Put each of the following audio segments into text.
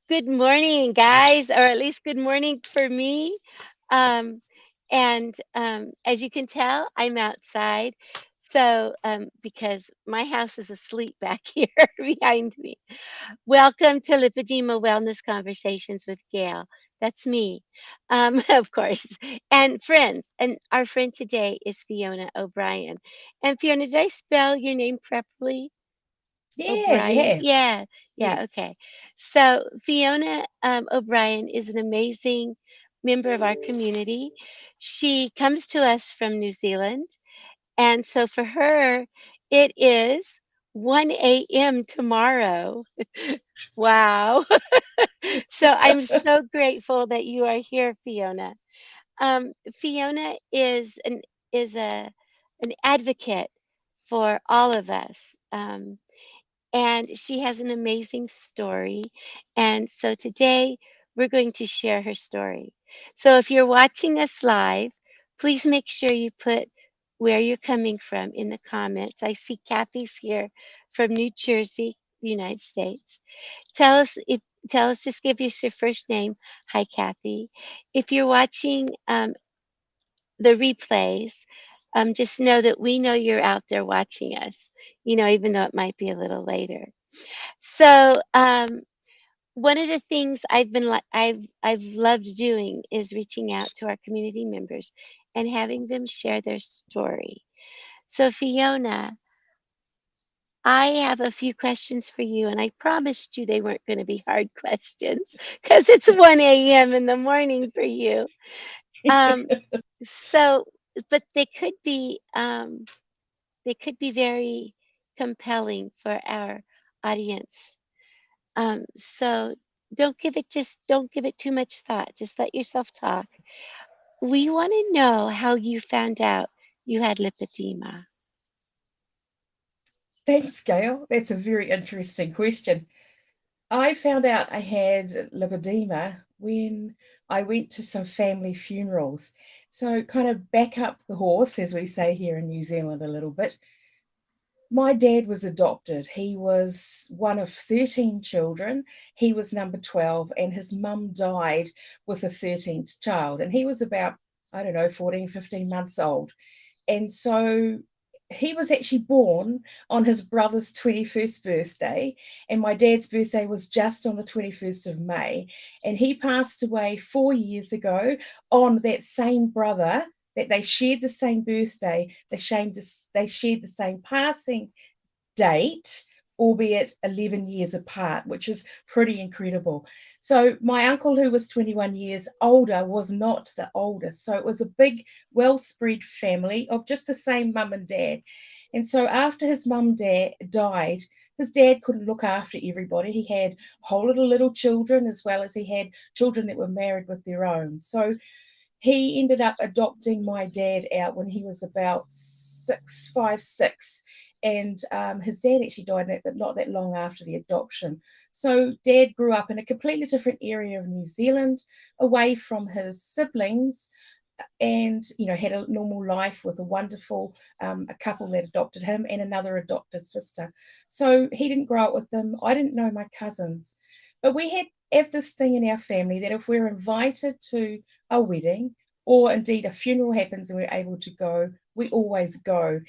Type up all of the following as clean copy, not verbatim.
Good morning, guys, or at least good morning for me. Um, and as you can tell, I'm outside. Because my house is asleep back here behind me. Welcome to Lipedema Wellness Conversations with Gail. That's me, of course, and friends. And our friend today is Fiona O'Brien. And Fiona, did I spell your name properly? Yeah, you O'Brien? have. Yeah, yeah, Yes. okay. So Fiona O'Brien is an amazing member of our community. She comes to us from New Zealand. And so for her, it is 1 a.m. tomorrow. Wow. So I'm so grateful that you are here, Fiona. Fiona is an advocate for all of us. And she has an amazing story. And so today we're going to share her story. So if you're watching us live, please make sure you put where you're coming from in the comments. I see Kathy's here from New Jersey, the United States. Tell us if Tell us, just give us your first name. Hi, Kathy. If you're watching the replays, just know that we know you're out there watching us, even though it might be a little later. So one of the things I've loved doing is reaching out to our community members and having them share their story. So Fiona, I have a few questions for you, and I promised you they weren't going to be hard questions because it's 1 a.m. in the morning for you. Um, so, but they could be very compelling for our audience. So don't give it too much thought. Just let yourself talk. We want to know how you found out you had lipedema. Thanks, Gail. That's a very interesting question. I found out I had lipedema when I went to some family funerals. So, kind of back up the horse, as we say here in New Zealand, a little bit. My dad was adopted. He was one of 13 children. He was number 12, and his mum died with a 13th child. And he was about, I don't know, 14, 15 months old. And so he was actually born on his brother's 21st birthday, and my dad's birthday was just on the 21st of May. And he passed away 4 years ago on that same brother, that they shared the same birthday, they shared the same passing date, albeit 11 years apart, which is pretty incredible. So, my uncle, who was 21 years older, was not the oldest. So, it was a big, well spread family of just the same mum and dad. And so, after his mum dad died, his dad couldn't look after everybody. He had whole little children as well as he had children that were married with their own. So he ended up adopting my dad out when he was about 6, 5, 6, and his dad actually died not that long after the adoption. So dad grew up in a completely different area of New Zealand, away from his siblings, and had a normal life with a wonderful a couple that adopted him and another adopted sister. So he didn't grow up with them. I didn't know my cousins, but we have this thing in our family that if we're invited to a wedding, or indeed a funeral happens and we're able to go, we always go.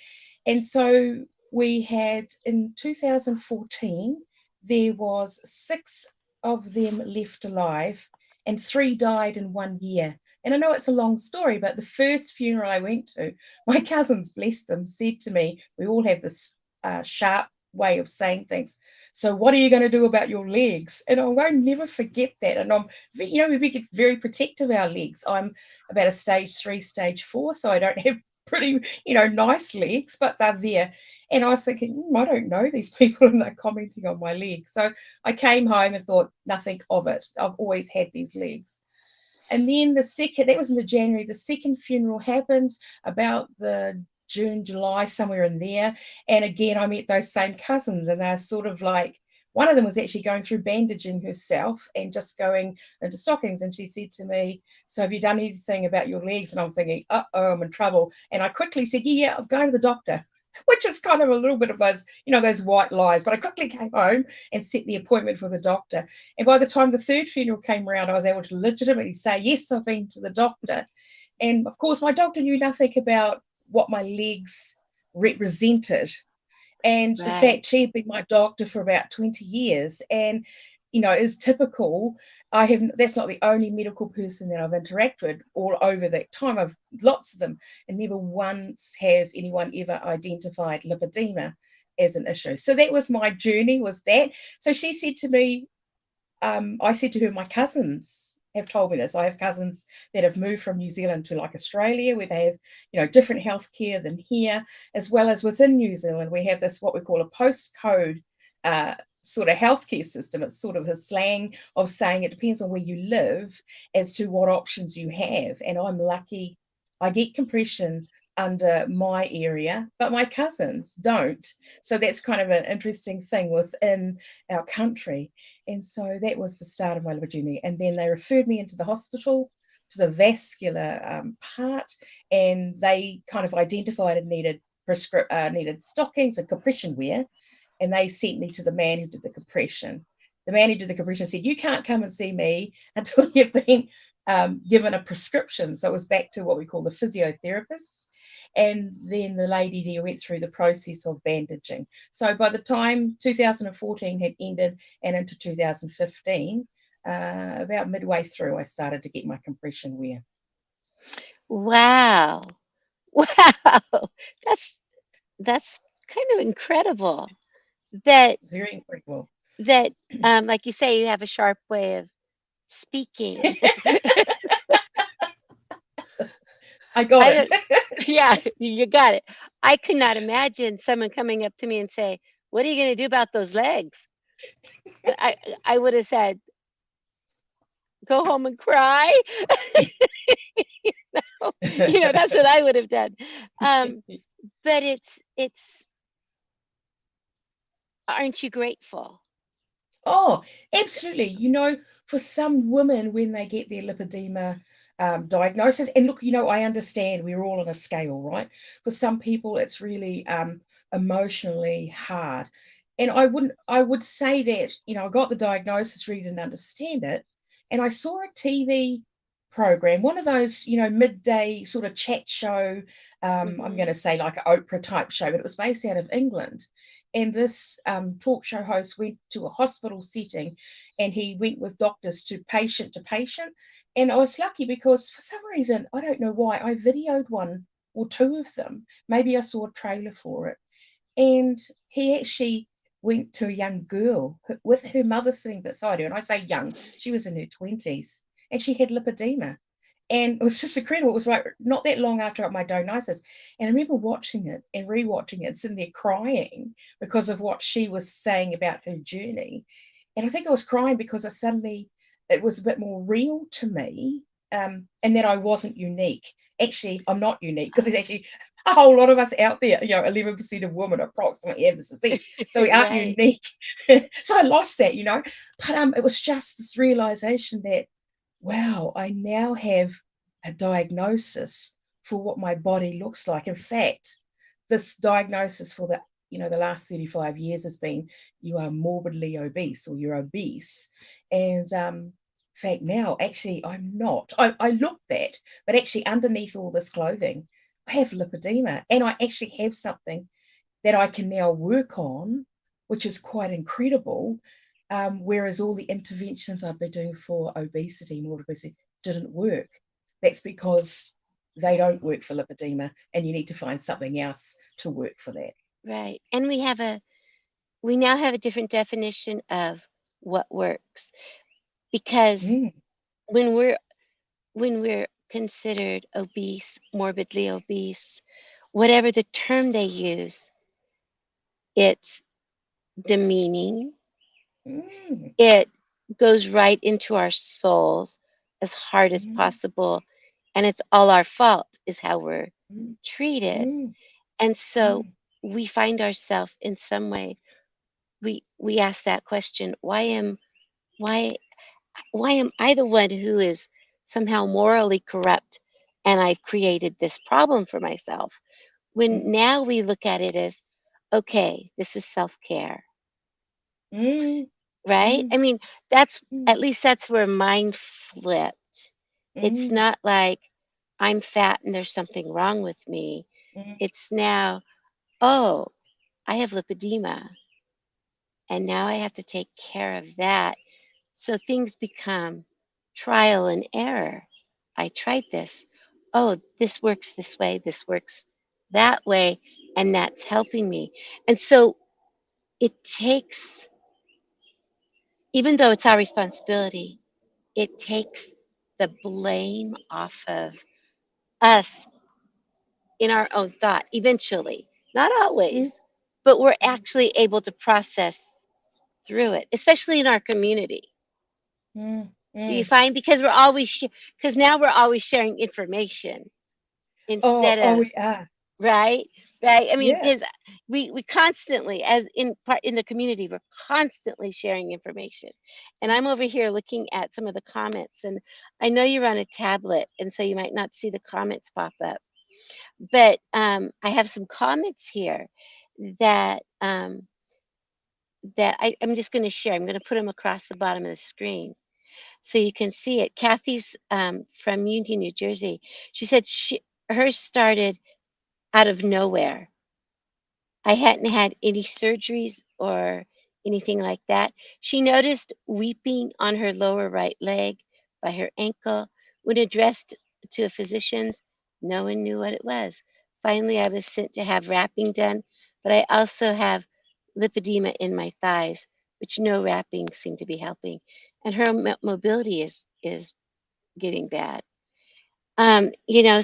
And so we had, in 2014, there was 6 of them left alive, and 3 died in 1 year. And I know it's a long story, but the first funeral I went to, my cousins, bless them, said to me, we all have this sharp way of saying things. So, what are you going to do about your legs? And I won't never forget that. And we get very protective of our legs. I'm about a stage 3, stage 4, so I don't have pretty, nice legs, but they're there. And I was thinking, I don't know these people, and they're commenting on my legs. So I came home and thought nothing of it. I've always had these legs. And then that was in the January, the second funeral happened about the June, July, somewhere in there. And again, I met those same cousins, and they're sort of like, one of them was actually going through bandaging herself and just going into stockings. And she said to me, so have you done anything about your legs? And I'm thinking, uh oh, I'm in trouble. And I quickly said, yeah, I'm going to the doctor. which was kind of a little bit of those white lies. But I quickly came home and set the appointment for the doctor. And by the time the third funeral came around, I was able to legitimately say, yes, I've been to the doctor. And of course, my doctor knew nothing about what my legs represented. And in Right. fact, she had been my doctor for about 20 years. And, is typical. That's not the only medical person that I've interacted all over that time. I've lots of them, and never once has anyone ever identified lipedema as an issue. So that was my journey, was that. So she said to me, I said to her, my cousins have told me this. I have cousins that have moved from New Zealand to like Australia, where they have, different healthcare than here, as well as within New Zealand, we have this what we call a postcode uh, sort of healthcare system. It's sort of a slang of saying it depends on where you live as to what options you have. And I'm lucky I get compression under my area, but my cousins don't. So that's kind of an interesting thing within our country. And so that was the start of my liver journey. And then they referred me into the hospital to the vascular part, and they kind of identified and needed stockings and compression wear, and they sent me to the man who did the compression. The man who did the compression said, "You can't come and see me until you've been given a prescription." So it was back to what we call the physiotherapists. And then the lady there went through the process of bandaging. So by the time 2014 had ended and into 2015, about midway through, I started to get my compression wear. Wow. Wow. That's that's kind of incredible that It's very incredible. that like you say, you have a sharp way of speaking. I got I it. don't yeah, you got it. I could not imagine someone coming up to me and say, "What are you gonna do about those legs?" I would have said, "Go home and cry." That's what I would have done. Um, but it's aren't you grateful? Oh, absolutely. For some women, when they get their lipedema diagnosis, and look, I understand we're all on a scale, right? For some people, it's really emotionally hard. And I would say that, I got the diagnosis, really didn't understand it. And I saw a TV program, one of those, midday sort of chat show. I'm going Mhm. to say like an Oprah type show, but it was based out of England. And this talk show host went to a hospital setting, and he went with doctors to patient to patient. And I was lucky because for some reason, I don't know why, I videoed one or two of them. Maybe I saw a trailer for it. And he actually went to a young girl with her mother sitting beside her. And I say young, she was in her 20s, and she had lipedema. And it was just incredible. It was like not that long after I got my diagnosis. And I remember watching it and rewatching it and sitting there crying because of what she was saying about her journey. And I think I was crying because it was a bit more real to me, and that I wasn't unique. Actually, I'm not unique because there's actually a whole lot of us out there. 11% of women approximately have this disease, so we aren't Right. unique. So I lost that. But it was just this realization that, wow, I now have a diagnosis for what my body looks like. In fact, this diagnosis for the last 35 years has been you are morbidly obese, or you're obese. And in fact, now actually I'm not. I look that, but actually underneath all this clothing, I have lipedema, and I actually have something that I can now work on, which is quite incredible. Whereas all the interventions I've been doing for obesity, morbid obesity, didn't work. That's because they don't work for lipedema, and you need to find something else to work for that. Right. And we now have a different definition of what works because Mm, when we're considered obese, morbidly obese, whatever the term they use, it's demeaning. mm, It goes right into our souls as hard as mm, possible, and it's all our fault is how we're mm, treated. mm, And so mm, we find ourselves in some way we ask that question, why why am I the one who is somehow morally corrupt and I've created this problem for myself? When mm, now we look at it as, okay, this is self care, mm, right? mm, I mean, that's mm, at least that's where mine flipped. It's mm, not like I'm fat and there's something wrong with me. mm, It's now, oh, I have lipedema and now I have to take care of that. So things become trial and error. I tried this. Oh, this works this way, this works that way, and that's helping me. And so it takes, even though it's our responsibility, it takes the blame off of us in our own thought eventually. Not mm, always, but we're mm, actually able to process through it, especially in our community. mm, Do you mm. find? Because we're always, because now we're always sharing information Oh, instead oh, of, we are. right, right. I mean, Yeah. because we constantly, as in part in the community, we're constantly sharing information. And Mm, I'm over here looking at some of the comments, and I know you're on a tablet, and so you might not see the comments pop up. But I have some comments here that I'm just going to share. I'm going to put them across the bottom of the screen so you can see it. Kathy's from Union, New Jersey. She said hers started out of nowhere. I hadn't had any surgeries or anything like that. She noticed weeping on her lower right leg by her ankle. When addressed to a physician's, no one knew what it was. Finally, I was sent to have wrapping done, but I also have lipedema in my thighs, which no wrapping seemed to be helping. And her mobility is getting bad.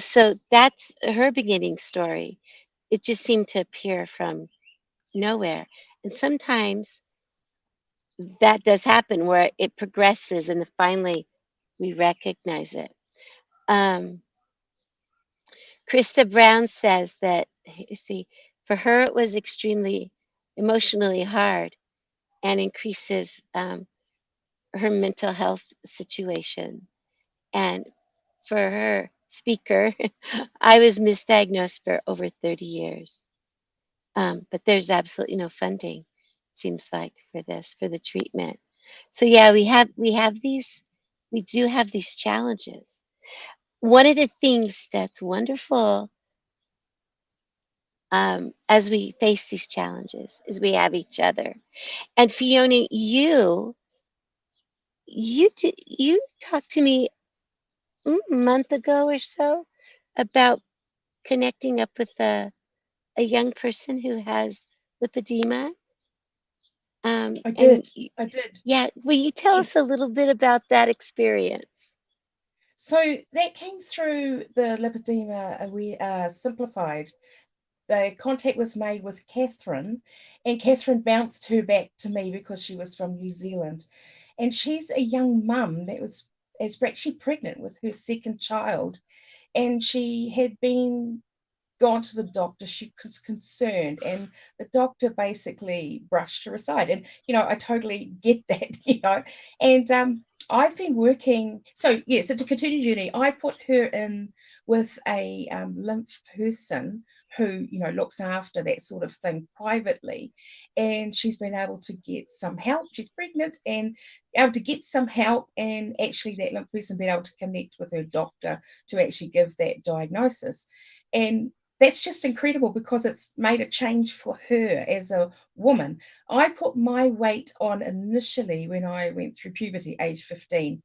So that's her beginning story. It just seemed to appear from nowhere. And sometimes that does happen where it progresses and finally we recognize it. Um, Krista Brown says that, you see, for her it was extremely emotionally hard and increases her mental health situation. And for her speaker, I was misdiagnosed for over 30 years. But there's absolutely no funding, seems like, for this, for the treatment. So yeah, we do have these challenges. One of the things that's wonderful as we face these challenges is we have each other. And Fiona, you talked to me a month ago or so about connecting up with a young person who has lipedema. I And did. I did. yeah, will you tell us a Yes. little bit about that experience? So that came through the lipedema we simplified. The contact was made with Catherine, and Catherine bounced her back to me because she was from New Zealand. And she's a young mum that was actually pregnant with her second child, and she had been gone to the doctor. She was concerned, and the doctor basically brushed her aside. And I totally get that. And I've been working. So yeah, so to continue journey, I put her in with a lymph person who looks after that sort of thing privately, and she's been able to get some help. She's pregnant and able to get some help, and actually that lymph person been able to connect with her doctor to actually give that diagnosis. And that's just incredible because it's made a change for her as a woman. I put my weight on initially when I went through puberty, age 15.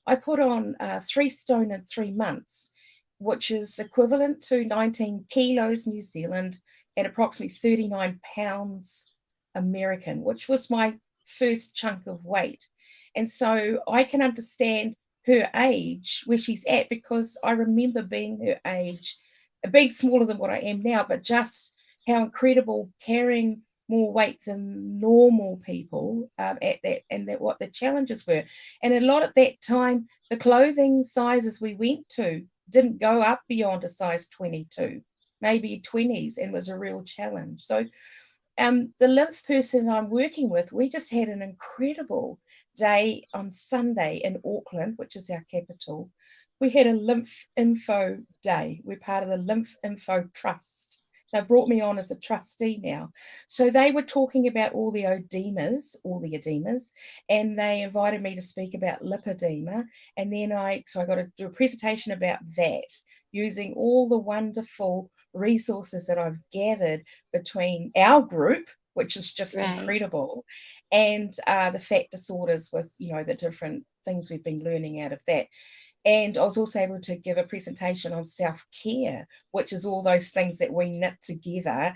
I put on 3 stone in 3 months, which is equivalent to 19 kilos New Zealand and approximately 39 pounds American, which was my first chunk of weight. And so I can understand her age, where she's at, because I remember being her age, being smaller than what I am now, but just how incredible carrying more weight than normal people at that, and that what the challenges were. And a lot at that time, the clothing sizes we went to didn't go up beyond a size 22, maybe 20s, and was a real challenge. So the lymph person I'm working with, we just had an incredible day on Sunday in Auckland, which is our capital. We had a lymph info day. We're part of the Lymph Info Trust. They've brought me on as a trustee now. So they were talking about all the edemas, and they invited me to speak about lipedema. And then I got to do a presentation about that using all the wonderful resources that I've gathered between our group, which is just Right. incredible, and the fat disorders with, the different things we've been learning out of that. And I was also able to give a presentation on self care, which is all those things that we knit together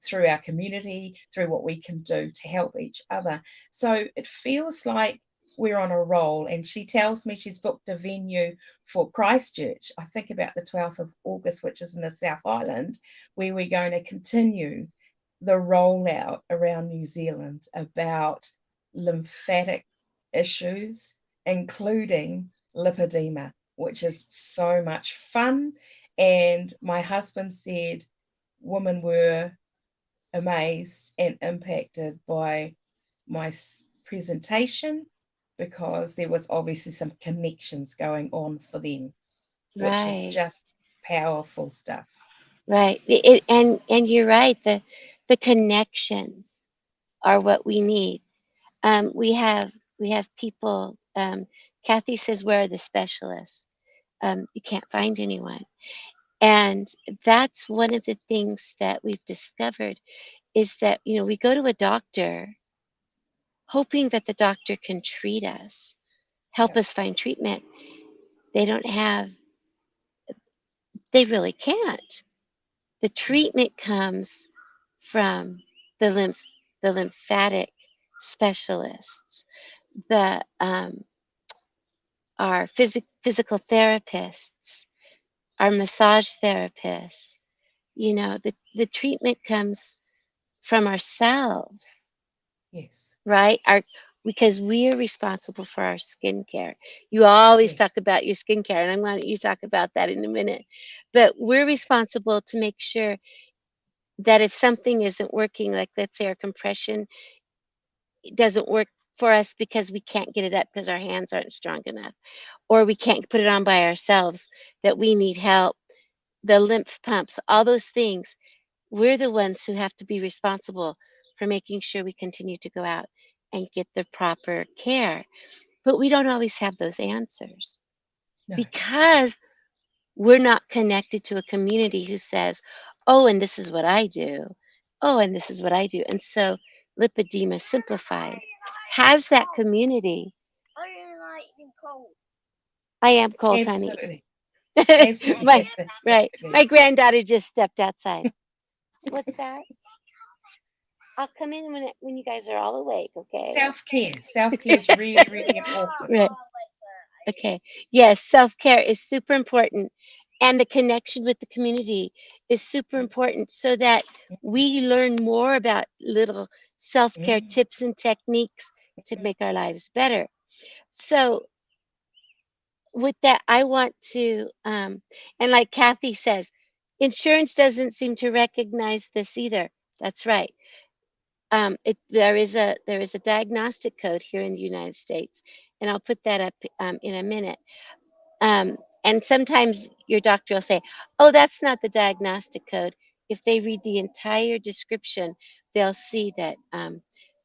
through our community, through what we can do to help each other. So it feels like we're on a roll. And she tells me she's booked a venue for Christchurch, I think about the 12th of August, which is in the South Island, where we're going to continue the rollout around New Zealand about lymphatic issues, including lipedema, which is so much fun. And my husband said women were amazed and impacted by my presentation because there was obviously some connections going on for them, which is Right. just powerful stuff. Right. And you're right. The connections are what we need. We have people. Kathy says, "Where are the specialists?" You can't find anyone, and that's one of the things that we've discovered is that we go to a doctor hoping that the doctor can treat us, help Yep. us find treatment. They don't have. They really can't. The No. treatment comes from the lymphatic specialists, the our physical therapists, our massage therapists. The treatment comes from ourselves, Yes. right? Our Because we are responsible for our skincare. You always talk Yes. about your skincare, and I'm going to let you talk about that in a minute. But we're responsible to make sure that if something isn't working, like let's say our compression doesn't work for us because we can't get it up because our hands aren't strong enough, or we can't put it on by ourselves, that we need help, the lymph pumps, all those things, we're the ones who have to be responsible for making sure we continue to go out and get the proper care. But we don't always have those answers No. because we're not connected to a community who says, oh, and this is what I do. Oh, and this is what I do. And so Lipedema Simplified has that community. I am cold, honey. Absolutely. Absolutely, my Catherine. right. Absolutely. My granddaughter just stepped outside. What's that? I'll come in when you guys are all awake, okay? Self-care. Self-care is really, really important. Right. Okay. Yes, self-care is super important. And the connection with the community is super important so that we learn more about little self-care Mm, tips and techniques to make our lives better. So, with that, I want to, and like Kathy says, insurance doesn't seem to recognize this either. That's right. There is a diagnostic code here in the United States, and I'll put that up in a minute. And sometimes your doctor will say, "Oh, that's not the diagnostic code." If they read the entire description, they'll see that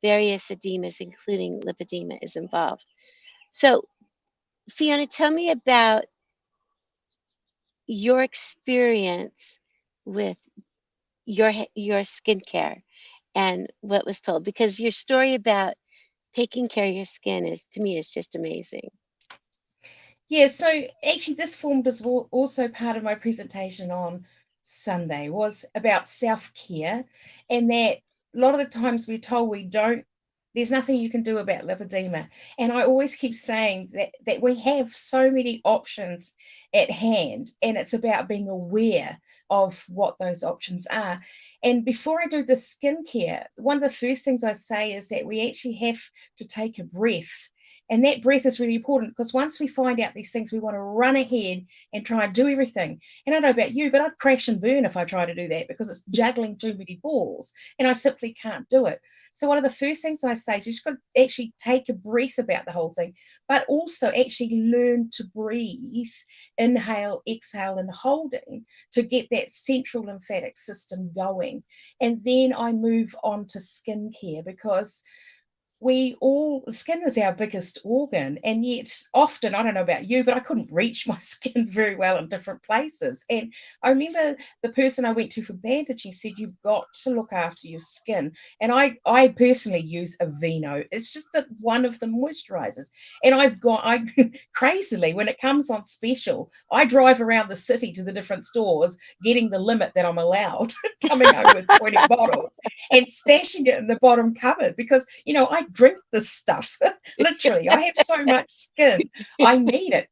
various edemas, including lipedema, is involved. So, Fiona, tell me about your experience with your skincare and what was told, because your story about taking care of your skin is, to me, is just amazing. Yeah, so actually this form was also part of my presentation on Sunday was about self-care, and that a lot of the times we're told there's nothing you can do about lipedema. And I always keep saying that we have so many options at hand, and it's about being aware of what those options are. And before I do the skincare, one of the first things I say is that we actually have to take a breath And that breath is really important, because once we find out these things, we want to run ahead and try and do everything. And I don't know about you, but I'd crash and burn if I try to do that, because it's juggling too many balls and I simply can't do it. So one of the first things I say is you just got to actually take a breath about the whole thing, but also actually learn to breathe, inhale, exhale, and holding, to get that central lymphatic system going. And then I move on to skincare, because skin is our biggest organ, and yet often, I don't know about you, but I couldn't reach my skin very well in different places. And I remember the person I went to for bandaging said, you've got to look after your skin. And I personally use Aveeno. It's just that one of the moisturizers. And I crazily, when it comes on special, I drive around the city to the different stores, getting the limit that I'm allowed, coming home with 20 bottles and stashing it in the bottom cupboard, because I drink this stuff. Literally, I have so much skin, I need it.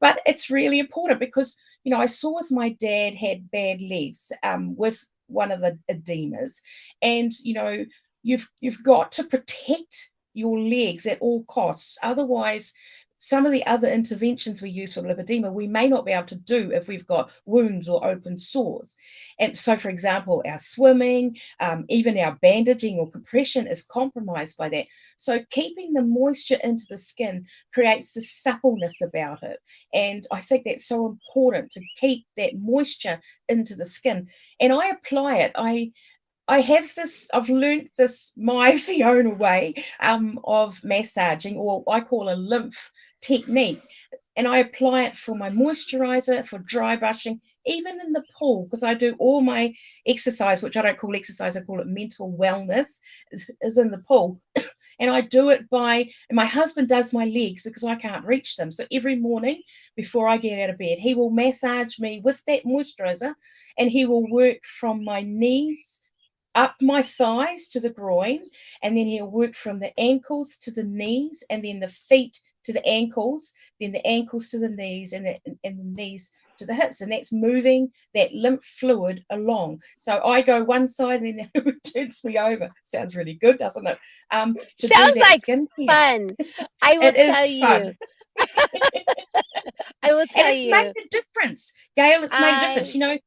But it's really important, because I saw with my dad had bad legs, with one of the edemas, and you've got to protect your legs at all costs. Otherwise, some of the other interventions we use for lipedema, we may not be able to do if we've got wounds or open sores. And so, for example, our swimming, even our bandaging or compression is compromised by that. So keeping the moisture into the skin creates the suppleness about it. And I think that's so important, to keep that moisture into the skin. And I apply it. I've learned this my Fiona way, of massaging, or I call a lymph technique. And I apply it for my moisturizer, for dry brushing, even in the pool, because I do all my exercise, which I don't call exercise, I call it mental wellness, is in the pool. And I do it and my husband does my legs, because I can't reach them. So every morning before I get out of bed, he will massage me with that moisturizer, and he will work from my knees up my thighs to the groin, and then he'll work from the ankles to the knees, and then the feet to the ankles, then the ankles to the knees, and the knees to the hips. And that's moving that lymph fluid along. So I go one side, and then it turns me over. Sounds really good, doesn't it? To do Sounds that like skincare. fun. I will It tell is you. fun. I will And tell it's made you. a difference. Gail, it's made a difference. I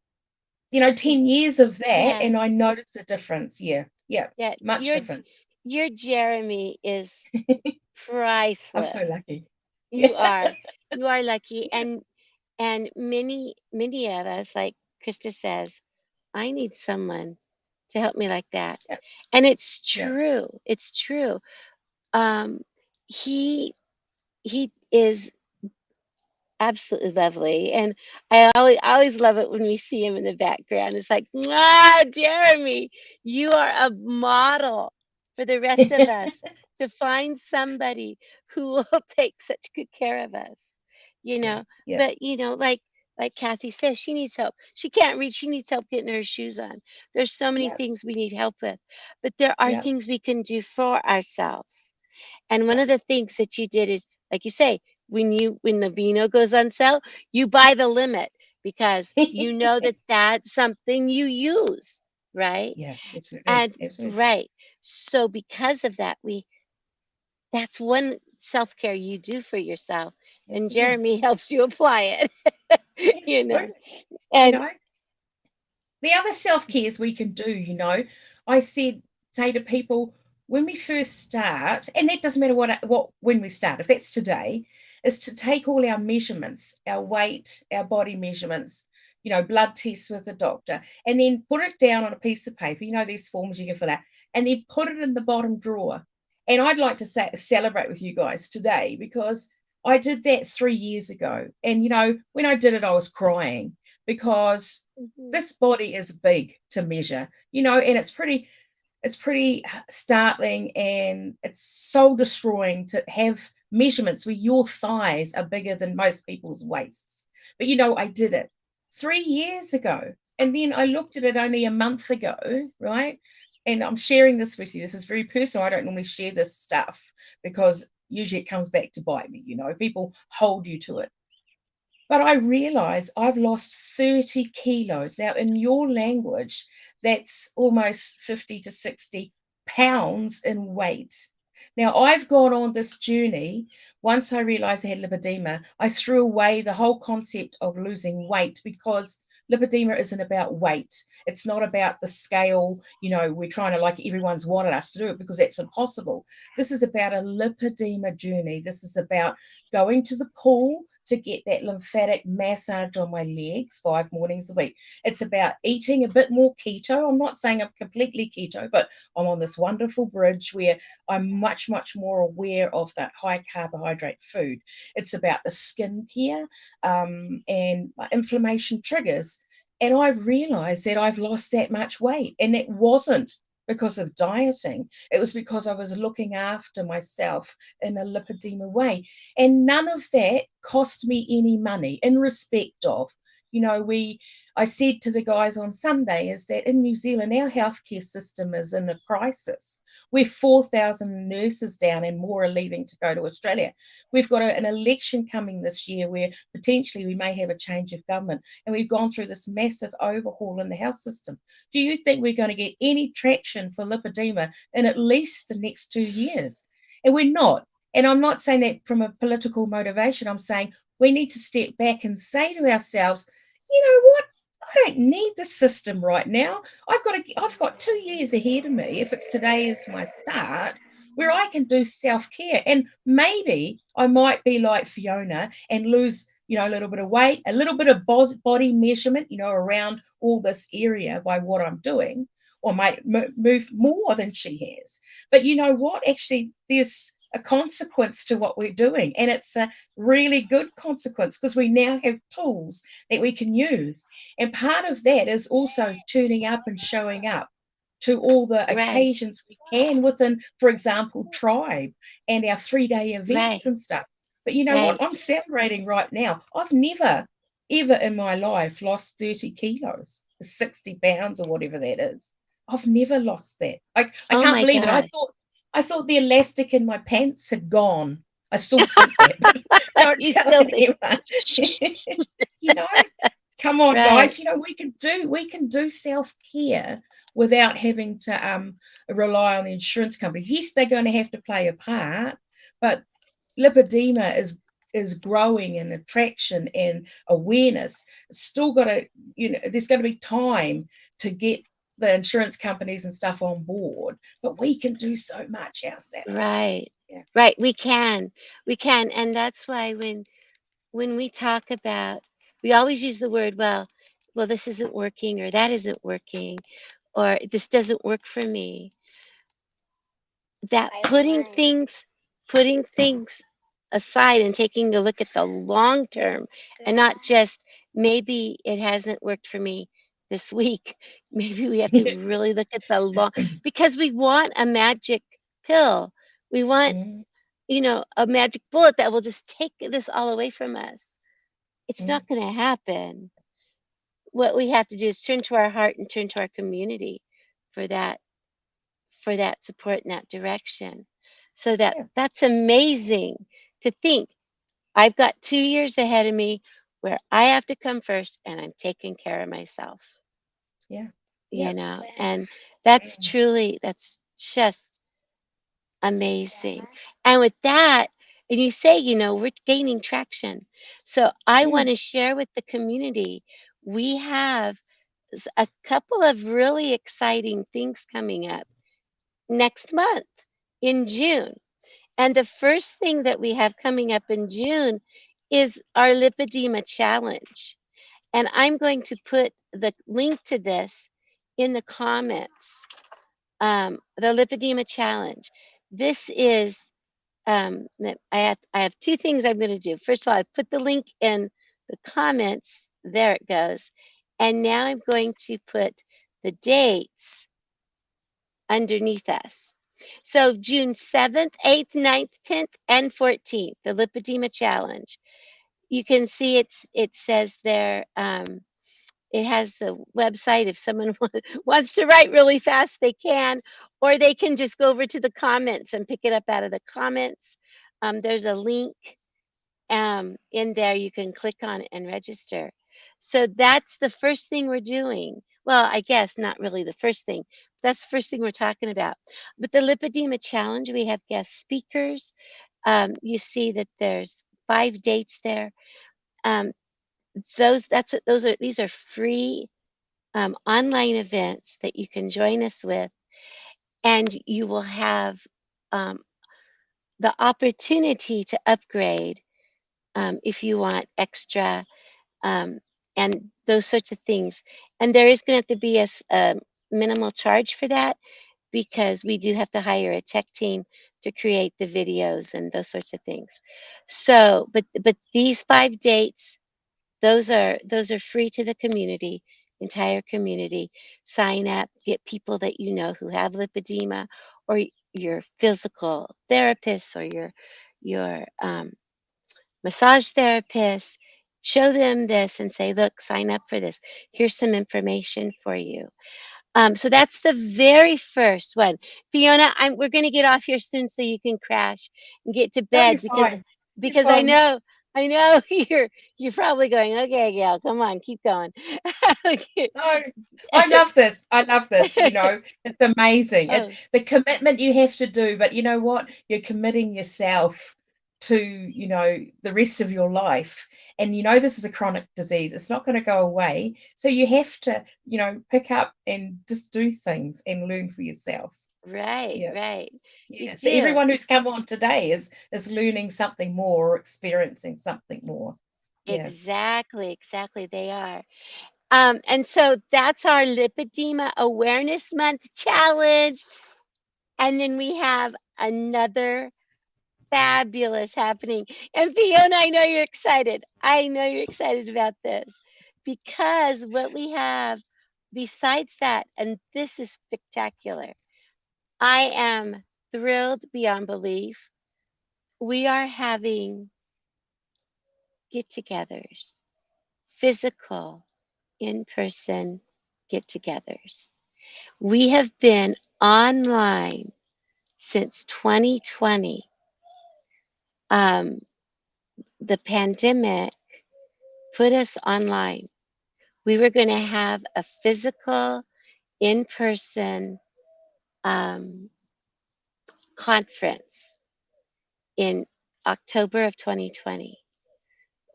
10 years of that, yeah, and I noticed a difference. Yeah, yeah, yeah. much difference. Your Jeremy is I'm so priceless. lucky. Yeah, You are. You are lucky. yeah, And many of us, like Krista says, I need someone to help me like that. yeah, And it's yeah. true. It's true. Um, he he is absolutely lovely, and I always love it when we see him in the background. It's like, ah, Jeremy, you are a model for the rest of us to find somebody who will take such good care of us, you Yeah, know. yeah, But like Kathy says, she needs help. She can't read. She needs help getting her shoes on. There's so many yeah, things we need help with, but there are yeah, things we can do for ourselves. And one yeah. of the things that you did is, like you say, when the vino goes on sale, you buy the limit because you know that that's something you use, right? Yeah, absolutely, And absolutely, right. So because of that, we that's one self-care you do for yourself. And absolutely. Jeremy helps you apply it, you know. Absolutely. You And know, the other self-cares we can do, I say to people, when we first start, and that doesn't matter what when we start, if that's today, is to take all our measurements, our weight, our body measurements, blood tests with the doctor, and then put it down on a piece of paper. These forms you can fill out, and then put it in the bottom drawer. And I'd like to celebrate with you guys today, because I did that 3 years ago. And when I did it, I was crying, because mhm, this body is big to measure, and it's pretty startling, and it's soul destroying to have measurements where your thighs are bigger than most people's waists. But I did it 3 years ago, and then I looked at it only a month ago, right? And I'm sharing this with you. This is very personal. I don't normally share this stuff, because usually it comes back to bite me. People hold you to it. But I realize I've lost 30 kilos. Now, in your language, that's almost 50 to 60 pounds in weight. Now, I've gone on this journey. Once I realized I had lipedema, I threw away the whole concept of losing weight because lipedema isn't about weight. It's not about the scale. We're trying to, like everyone's wanted us to do it, because that's impossible. This is about a lipedema journey. This is about going to the pool to get that lymphatic massage on my legs 5 mornings a week. It's about eating a bit more keto. I'm not saying I'm completely keto, but I'm on this wonderful bridge where I'm much, much more aware of that high carbohydrate food. It's about the skincare, and inflammation triggers. And I've realized that I've lost that much weight. And it wasn't because of dieting, it was because I was looking after myself in a lipedema way. And none of that cost me any money, in respect of, I said to the guys on Sunday, is that in New Zealand, our healthcare system is in a crisis. We're 4,000 nurses down and more are leaving to go to Australia. We've got an election coming this year where potentially we may have a change of government. And we've gone through this massive overhaul in the health system. Do you think we're going to get any traction for lipedema in at least the next 2 years? And we're not. And I'm not saying that from a political motivation. I'm saying we need to step back and say to ourselves, you know what? I don't need the system right now. I've got 2 years ahead of me, if it's today is my start, where I can do self-care. And maybe I might be like Fiona and lose, a little bit of weight, a little bit of body measurement, around all this area by what I'm doing, or might move more than she has. But you know what? Actually, there's a consequence to what we're doing. And it's a really good consequence, because we now have tools that we can use. And part of that is also turning up and showing up to all the Right, occasions we can within, for example, Tribe and our 3-day right, events and stuff. But you know what? right. I'm celebrating right now. I've never, ever in my life lost 30 kilos, 60 pounds, or whatever that is. I've never lost that. I Oh can't my believe it. I gosh. thought I thought the elastic in my pants had gone. I still think that, but don't You tell still think, anyone. you know, come on, right, guys. We can do self-care without having to rely on the insurance company. Yes, they're going to have to play a part, but lipedema is growing in attraction and awareness. It's still got to, there's going to be time to get the insurance companies and stuff on board, but we can do so much ourselves. right, Yeah. right. We can, and that's why when we talk about, we always use the word, well, this isn't working, or that isn't working, or this doesn't work for me. That putting things aside and taking a look at the long term, and not just, maybe it hasn't worked for me this week. Maybe we have to really look at the long, because we want a magic pill. We want, Mm, a magic bullet that will just take this all away from us. It's mm, not going to happen. What we have to do is turn to our heart and turn to our community for that support in that direction. So yeah, that's amazing to think. I've got 2 years ahead of me where I have to come first, and I'm taking care of myself, yeah, yeah. and that's just amazing. And with that, and you say, we're gaining traction. So I want Mm, to share with the community, we have a couple of really exciting things coming up next month in June. And the first thing that we have coming up in June is our Lipedema Challenge. And I'm going to put the link to this in the comments. The Lipedema Challenge. This is, I have two things I'm going to do. First of all, I put the link in the comments. There it goes. And now I'm going to put the dates underneath us. So June 7th, 8th, 9th, 10th, and 14th, the Lipedema Challenge. You can see it says there, it has the website. If someone wants to write really fast, they can, or they can just go over to the comments and pick it up out of the comments. There's a link in there. You can click on it and register. So that's the first thing we're doing. Well, I guess not really the first thing, that's the first thing we're talking about. But the Lipedema Challenge, we have guest speakers. You see that there's 5 dates there. Um, those are these are free online events that you can join us with, and you will have um, the opportunity to upgrade if you want extra um, and those sorts of things. And there is going to have to be a minimal charge for that because we do have to hire a tech team to create the videos and those sorts of things. So, but these 5 dates, those are free to the community, entire community. Sign up, get people that you know who have lipedema, or your physical therapist, or your massage therapist. Show them this and say, look, sign up for this. Here's some information for you. So that's the very first one. Fiona, we're going to get off here soon so you can crash and get to No, you're bed because fine. You're because I fine. know I know you're probably going, okay, Gail, come on, keep going. Okay. No, I love this. I love this. It's amazing. Oh, The commitment you have to do, but you know what? You're committing yourself to, the rest of your life. And this is a chronic disease. It's not going to go away. So you have to, pick up and just do things and learn for yourself. right, Yeah. right. You Yeah. So do. everyone who's come on today is learning something more or experiencing something more. Yeah. Exactly, exactly. They are. And so that's our Lipedema Awareness Month challenge. And then we have another fabulous happening. And Fiona, I know you're excited. I know you're excited about this because what we have besides that, and this is spectacular, I am thrilled beyond belief. We are having get togethers, physical, in person get togethers. We have been online since 2020. Um, the pandemic put us online. We were going to have a physical, in person um, conference in October of 2020.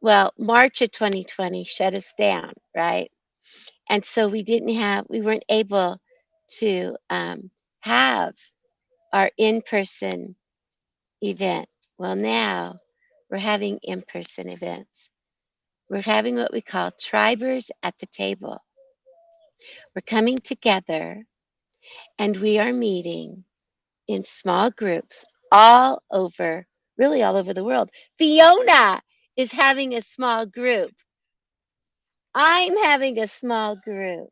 Well, March of 2020 shut us down, right? And so we weren't able to have our in person event. Well, now we're having in person events. We're having what we call tribers at the table. We're coming together and we are meeting in small groups all over, really all over the world. Fiona is having a small group. I'm having a small group,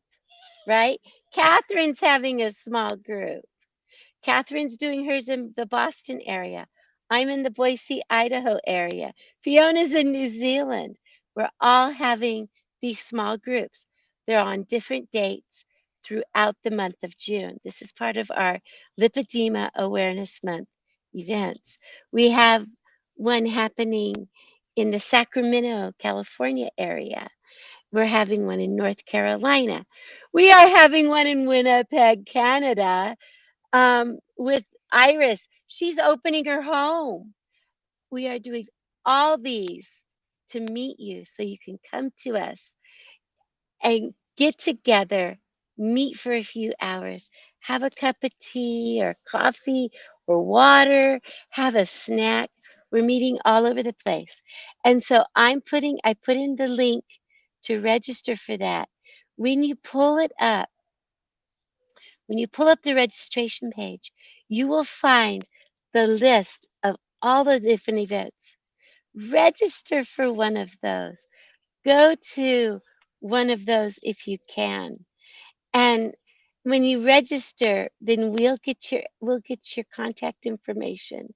right? Catherine's having a small group. Catherine's doing hers in the Boston area. I'm in the Boise, Idaho area. Fiona's in New Zealand. We're all having these small groups. They're on different dates throughout the month of June. This is part of our Lipedema Awareness Month events. We have one happening in the Sacramento, California area. We're having one in North Carolina. We are having one in Winnipeg, Canada with Iris. She's opening her home. We are doing all these to meet you so you can come to us and get together, meet for a few hours, have a cup of tea or coffee or water, have a snack. We're meeting all over the place. And so I put in the link to register for that. When you pull it up, when you pull up the registration page, you will find the list of all the different events. Register for one of those. Go to one of those if you can. And when you register, then we'll get your contact information.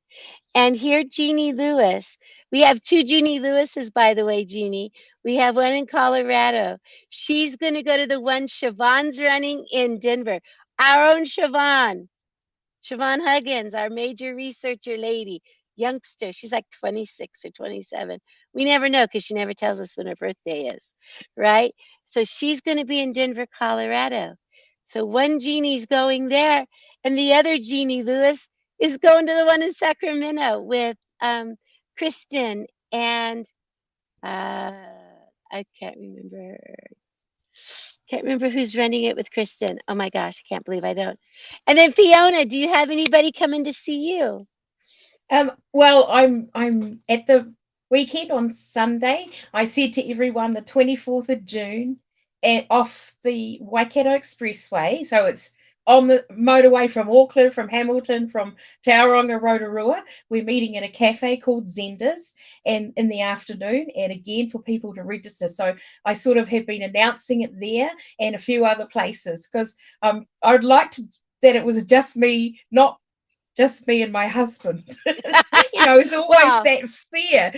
And here, Jeannie Lewis. We have two Jeannie Lewises, by the way, Jeannie. We have one in Colorado. She's going to go to the one Siobhan's running in Denver. Our own Siobhan. Siobhan Huggins, our major researcher lady, youngster. She's like 26 or 27. We never know because she never tells us when her birthday is, right? So she's going to be in Denver, Colorado. So one genie's going there, and the other genie, Lewis, is going to the one in Sacramento with Kristen and uh, I can't remember who's running it with Kristen. Oh my gosh, I can't believe I don't. And then Fiona, do you have anybody coming to see you? Well, I'm at the weekend on Sunday. I said to everyone the 24th of June and off the Waikato Expressway. So it's on the motorway from Auckland, from Hamilton, from Tauranga, Rotorua. We're meeting in a cafe called Zenda's and in the afternoon, and again for people to register. So I sort of have been announcing it there and a few other places because I'd like to that it was just me, not just me and my husband. There's always Well, that fear,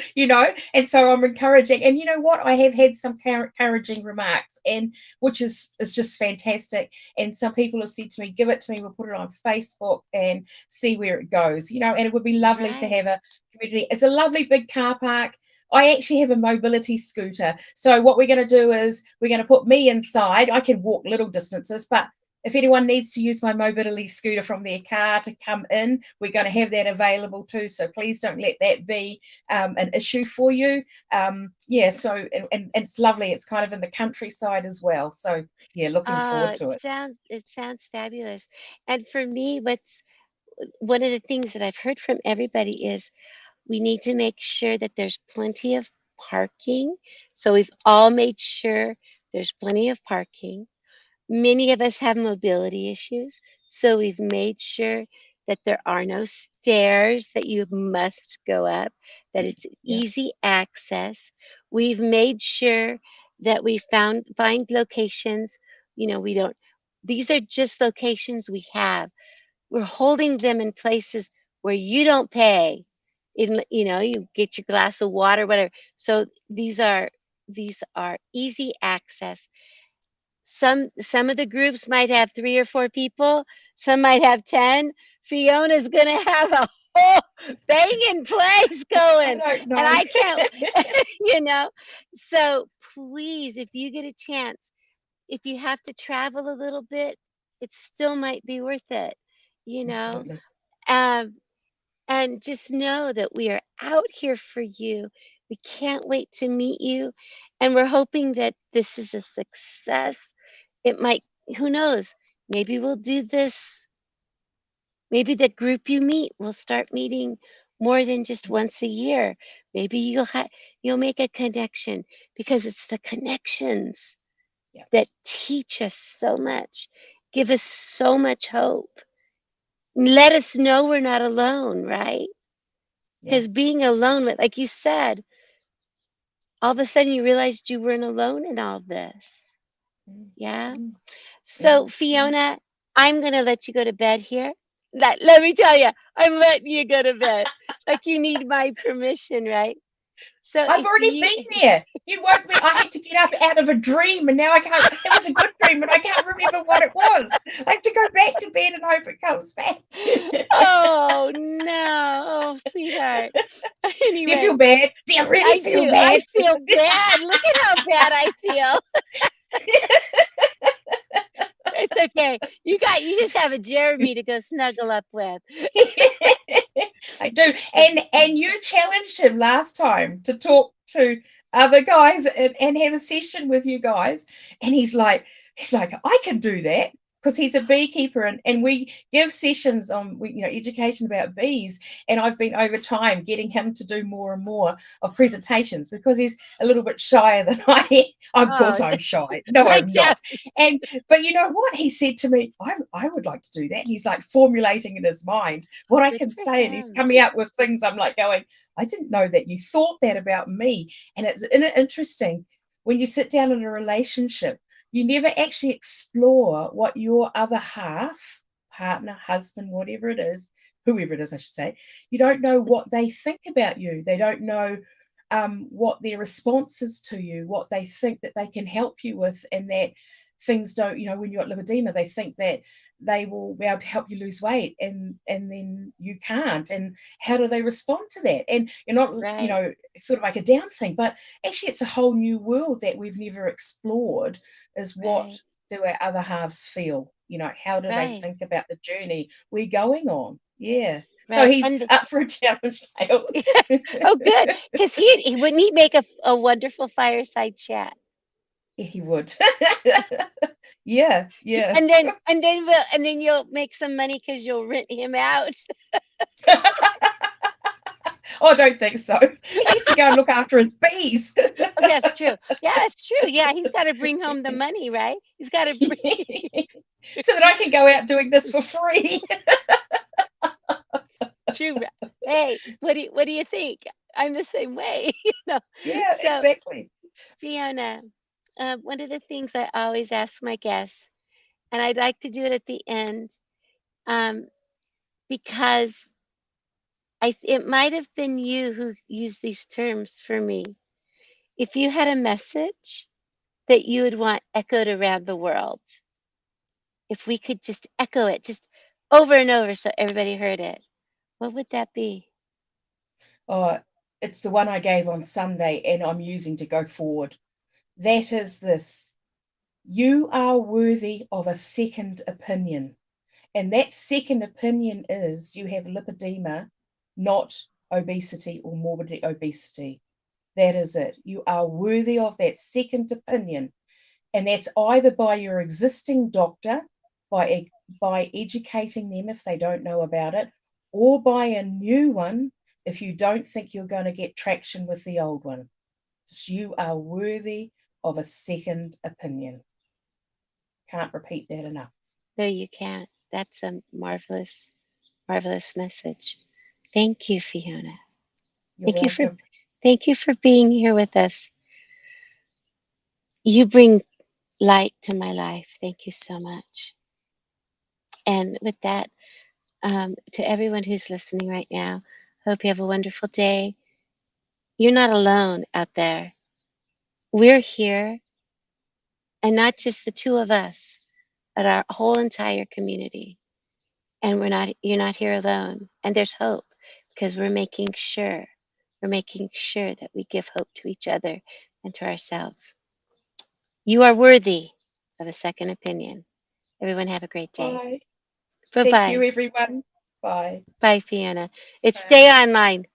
and so I'm encouraging. And you know what? I have had some encouraging remarks, and which is just fantastic. And some people have said to me, give it to me, we'll put it on Facebook and see where it goes, and it would be lovely to right. have a community. It's a lovely big car park. I actually have a mobility scooter. So what we're going to do is we're going to put me inside. I can walk little distances, but if anyone needs to use my mobility scooter from their car to come in, we're going to have that available too. So please don't let that be an issue for you. Yeah, so and it's lovely. It's kind of in the countryside as well. So yeah, looking forward to it. It sounds fabulous. And for me, what's one of the things that I've heard from everybody is we need to make sure that there's plenty of parking. So we've all made sure there's plenty of parking. Many of us have mobility issues, so we've made sure that there are no stairs that you must go up, that it's Yeah, easy access. We've made sure that we find locations, we don't, these are just locations we have. We're holding them in places where you don't pay. You get your glass of water, whatever. So these are easy access. Some of the groups might have 3 or 4 people, some might have 10. Fiona's gonna have a whole banging place I going, don't and know. I can't, you know. So please, if you get a chance, if you have to travel a little bit, it still might be worth it, you know. Absolutely. Um, and just know that we are out here for you. We can't wait to meet you. And we're hoping that this is a success. It might, who knows? Maybe we'll do this. Maybe the group you meet will start meeting more than just once a year. Maybe you'll make a connection because it's the connections Yeah, that teach us so much, give us so much hope. Let us know we're not alone, right? yeah. Because being alone, like you said, all of a sudden you realized you weren't alone in all this. Mm, Yeah. mm, yeah. So, Fiona, I'm going to let you go to bed here. Let me tell you, I'm letting you go to bed. Like you need my permission, right? So, I've if already you, been there. You woke me. I had to get up out of a dream, and now I can't. It was a good dream, but I can't remember what it was. I have to go back to bed and hope it comes back. oh no, oh sweetheart. Do you feel Anyway, bad? Do you really I feel do. I bad? feel bad. Look at how bad I feel. It's okay. You just have a Jeremy to go snuggle up with. I do. And you challenged him last time to talk to other guys and have a session with you guys. And he's like, I can do that because he's a beekeeper and we give sessions on education about bees. And I've been over time getting him to do more and more of presentations because he's a little bit shyer than I am. Of course Oh, I'm shy. No, I I'm can't. not. And but you know what? He said to me, I would like to do that. And he's like formulating in his mind Oh, what I good can for say, and he's him. coming up with things. I'm like going, I didn't know that you thought that about me. And it's interesting when you sit down in a relationship, you never actually explore what your other half, partner, husband, whatever it is, whoever it is, I should say, you don't know what they think about you. They don't know what their response is to you, what they think that they can help you with, and that things don't, when you're at lipedema, they think that they will be able to help you lose weight and then you can't. And how do they respond to that? And you're not, Right, sort of like a down thing, but actually it's a whole new world that we've never explored is what right. do our other halves feel. How do they Right. think about the journey we're going on? Yeah. So Right. he's And up for a challenge, Dale. oh, good, because he wouldn't he make a wonderful fireside chat. Yeah, he would. Yeah, yeah. And then you'll make some money because you'll rent him out. Oh, I don't think so. He needs to go and look after his bees. Oh, that's true. Yeah, that's true. Yeah, he's got to bring home the money, right? He's got to bring. So that I can go out doing this for free. True. Hey, what do you think? I'm the same way, Yeah, So, exactly. Fiona, one of the things I always ask my guests, and I'd like to do it at the end, um, because it might have been you who used these terms for me. If you had a message that you would want echoed around the world, if we could just echo it just over and over so everybody heard it, what would that be? Oh, it's the one I gave on Sunday and I'm using to go forward. That is this: you are worthy of a second opinion. And that second opinion is you have lipedema, not obesity or morbid obesity. That is it. You are worthy of that second opinion. And that's either by your existing doctor, by, by educating them if they don't know about it, or by a new one if you don't think you're going to get traction with the old one. So you are worthy of a second opinion. Can't repeat that enough. No, you can't. That's a marvelous, marvelous message. Thank you, Fiona. You're Thank you for welcome. thank you for being here with us. You bring light to my life. Thank you so much. And with that, to everyone who's listening right now, hope you have a wonderful day. You're not alone out there. We're here, and not just the two of us, but our whole entire community. And you're not here alone. And there's hope because we're making sure that we give hope to each other and to ourselves. You are worthy of a second opinion. Everyone have a great day. Bye. Bye Thank you, bye. everyone. Bye. Bye, Fiona. It's day Bye. on mine.